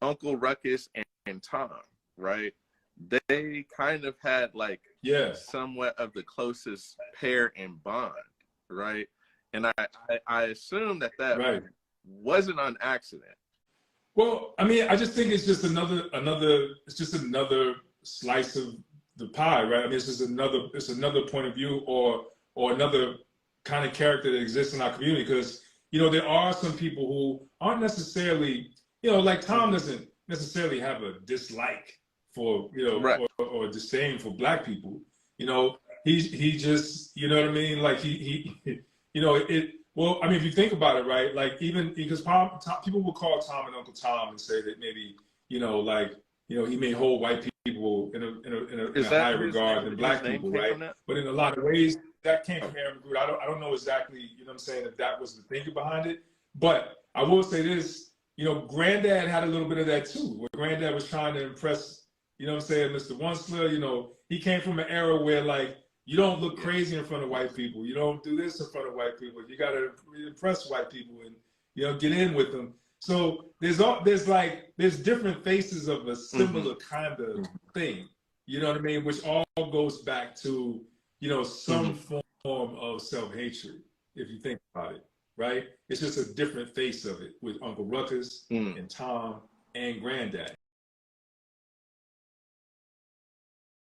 Uncle Ruckus and Tom, right? They kind of had like somewhat of the closest pair and bond, right? And I assume that wasn't on accident. Well, I mean, I just think it's just another slice of the pie, right? I mean, it's another point of view or another kind of character that exists in our community, because, you know, there are some people who aren't necessarily, you know, like Tom doesn't necessarily have a dislike for, you know, or disdain for Black people. You know, he just, you know what I mean? Like he you know, well, I mean, if you think about it, right? Like, even because people will call Tom and Uncle Tom and say that maybe, you know, like, you know, he may hold white people in a higher regard than Black people, right? But in a lot of ways, that came from Aaron McGruder. I don't know exactly, you know what I'm saying, if that was the thinking behind it. But I will say this, you know, Granddad had a little bit of that too, where Granddad was trying to impress, you know what I'm saying, Mr. Onceler. You know, he came from an era where, like, you don't look crazy in front of white people. You don't do this in front of white people. You got to impress white people and, you know, get in with them. So there's different faces of a similar kind of thing. You know what I mean? Which all goes back to, you know, some form of self-hatred, if you think about it, right? It's just a different face of it with Uncle Ruckus and Tom and Granddad.